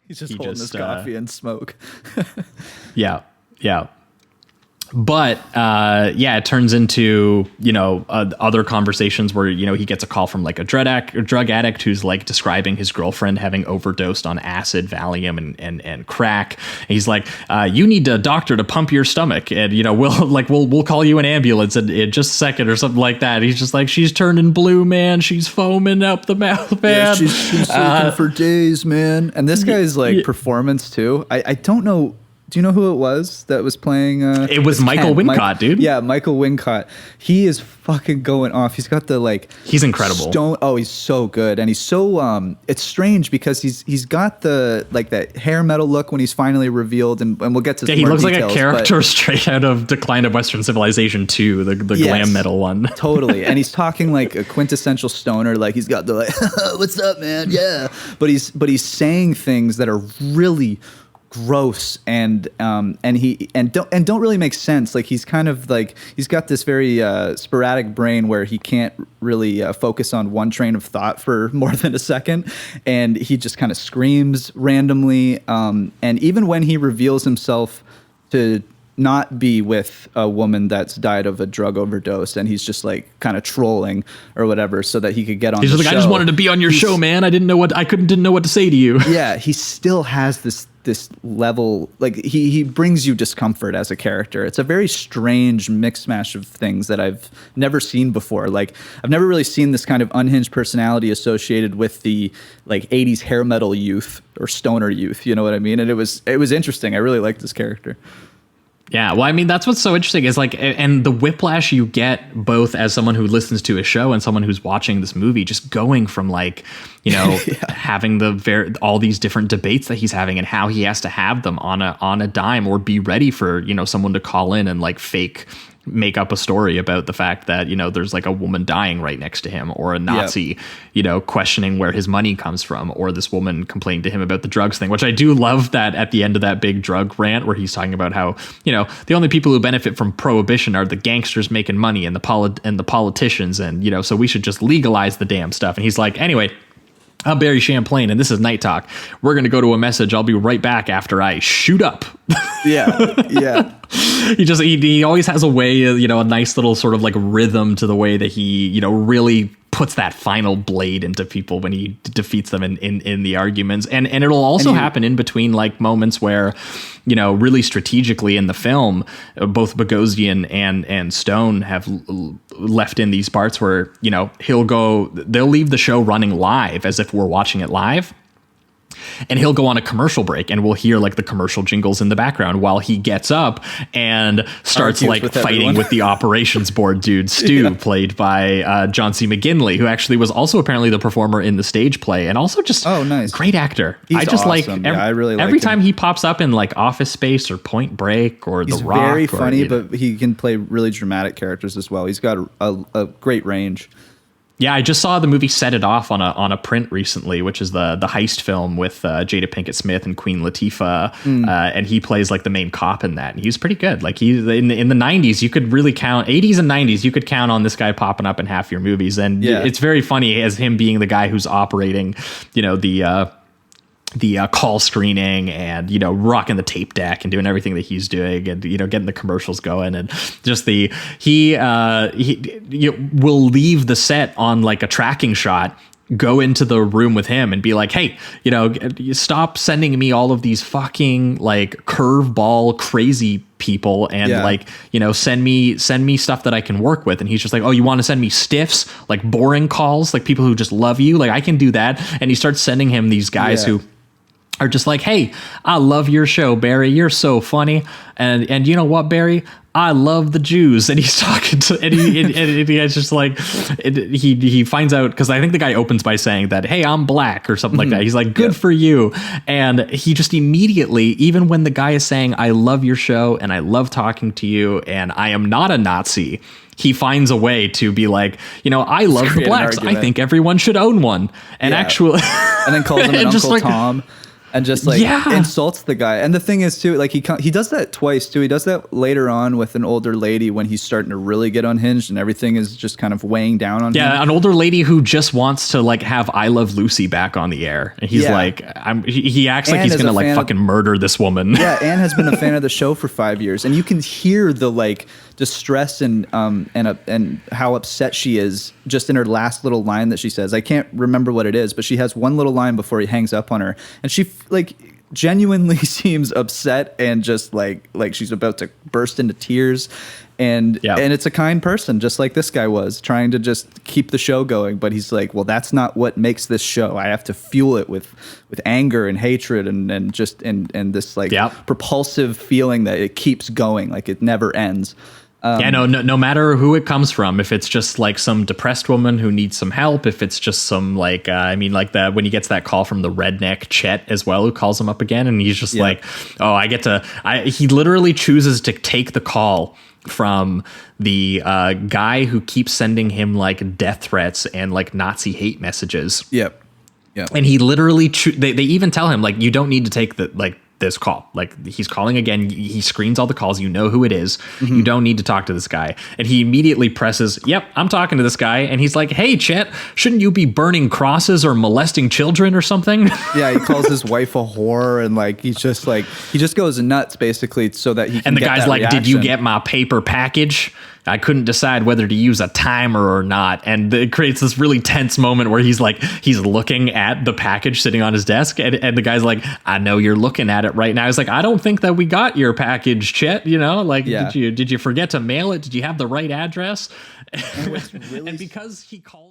He's just holding his coffee and smoke. Yeah. But it turns into, other conversations where, he gets a call from like a drug addict who's like describing his girlfriend having overdosed on acid, Valium and crack. And he's like, you need a doctor to pump your stomach. And, we'll call you an ambulance in just a second or something like that. He's just like, she's turning blue, man. She's foaming up the mouth, man. Yeah, she's sleeping for days, man. And this guy's like performance too. I don't know. Do you know who it was that was playing? It was Michael Wincott, dude. Yeah, Michael Wincott. He is fucking going off. He's got the like. He's incredible. He's so good, and he's so. It's strange because he's got the like that hair metal look when he's finally revealed, and we'll get to. Yeah, he looks details, like a character straight out of Decline of Western Civilization 2, the glam metal one. Totally, and he's talking like a quintessential stoner. Like he's got the like, "What's up, man? Yeah," but he's saying things that are really gross and don't really make sense. Like he's kind of like he's got this very sporadic brain where he can't really focus on one train of thought for more than a second, and he just kind of screams randomly. And even when he reveals himself to not be with a woman that's died of a drug overdose, and he's just like kind of trolling or whatever so that he could get on the show. I just wanted to be on your show, man. I didn't know what to say to you. Yeah, he still has this level, like he brings you discomfort as a character. It's a very strange mix mash of things that I've never seen before. Like I've never really seen this kind of unhinged personality associated with the like 80s hair metal youth or stoner youth, you know what I mean? And it was interesting. I really liked this character. Yeah, well, I mean, that's what's so interesting is like, and the whiplash you get both as someone who listens to a show and someone who's watching this movie, just going from like, having all these different debates that he's having and how he has to have them on a dime or be ready for, someone to call in and like make up a story about the fact that, there's like a woman dying right next to him, or a Nazi, questioning where his money comes from, or this woman complaining to him about the drugs thing, which I do love that at the end of that big drug rant where he's talking about how, the only people who benefit from prohibition are the gangsters making money and the politicians. And, so we should just legalize the damn stuff. And he's like, anyway, I'm Barry Champlain, and this is Night Talk. We're going to go to a message. I'll be right back after I shoot up. Yeah. He always has a way, a nice little sort of like rhythm to the way that he, really puts that final blade into people when he defeats them in the arguments. And it'll also happen in between like moments where, really strategically in the film, both Bogosian and Stone have left in these parts where, they'll leave the show running live as if we're watching it live. And he'll go on a commercial break, and we'll hear like the commercial jingles in the background while he gets up and starts like fighting with the operations board dude, Stu, played by John C. McGinley, who actually was also apparently the performer in the stage play, and also just nice. Great actor. He's I just awesome. like I really like every him. time he pops up in like Office Space or Point Break or The Rock. He's very funny, but he can play really dramatic characters as well. He's got a great range. Yeah, I just saw the movie Set It Off on a print recently, which is the heist film with Jada Pinkett Smith and Queen Latifah, and he plays like the main cop in that. And he's pretty good. Like he's in the 90s, you could really count 80s and 90s. You could count on this guy popping up in half your movies, and it's very funny as him being the guy who's operating, the call screening and, rocking the tape deck and doing everything that he's doing and, getting the commercials going. And just he will leave the set on like a tracking shot, go into the room with him and be like, hey, stop sending me all of these fucking like curveball crazy people and send me stuff that I can work with. And he's just like, oh, you want to send me stiffs, like boring calls, like people who just love you? Like I can do that. And he starts sending him these guys who are just like, hey, I love your show, Barry. You're so funny. And you know what, Barry? I love the Jews. And he's talking to, and he's just like, he finds out, because I think the guy opens by saying that, hey, I'm black or something like that. He's like, good for you. And he just immediately, even when the guy is saying, I love your show and I love talking to you and I am not a Nazi, he finds a way to be like, I love the blacks. I think everyone should own one. And actually, and then calls him an Uncle Tom. and just like insults the guy. And the thing is too, like he does that twice too. He does that later on with an older lady when he's starting to really get unhinged and everything is just kind of weighing down on him. Yeah, an older lady who just wants to like have I Love Lucy back on the air. And he's like, he acts like he's gonna like fucking murder this woman. Yeah, Anne has been a fan of the show for 5 years, and you can hear the like distress and how upset she is just in her last little line that she says. I can't remember what it is, but she has one little line before he hangs up on her, and she like genuinely seems upset and just like she's about to burst into tears. And it's a kind person, just like this guy was, trying to just keep the show going. But he's like, well, that's not what makes this show. I have to fuel it with anger and hatred and this like propulsive feeling that it keeps going, like it never ends. No matter who it comes from, if it's just like some depressed woman who needs some help, if it's just some like, when he gets that call from the redneck Chet as well, who calls him up again. And he's just like, oh, he literally chooses to take the call from the guy who keeps sending him like death threats and like Nazi hate messages. Yep. And he literally, they even tell him like, you don't need to take this call. Like he's calling again. He screens all the calls. You know who it is. You don't need to talk to this guy. And he immediately presses, yep, I'm talking to this guy. And he's like, hey, Chet, shouldn't you be burning crosses or molesting children or something? Yeah, he calls his wife a whore, and like he just goes nuts basically so that he can And the get guy's that like, reaction. did you get my paper package? I couldn't decide whether to use a timer or not. And it creates this really tense moment where he's looking at the package sitting on his desk. And the guy's like, I know you're looking at it right now. He's like, I don't think that we got your package, Chet. You know, like, did you forget to mail it? Did you have the right address? And because he calls.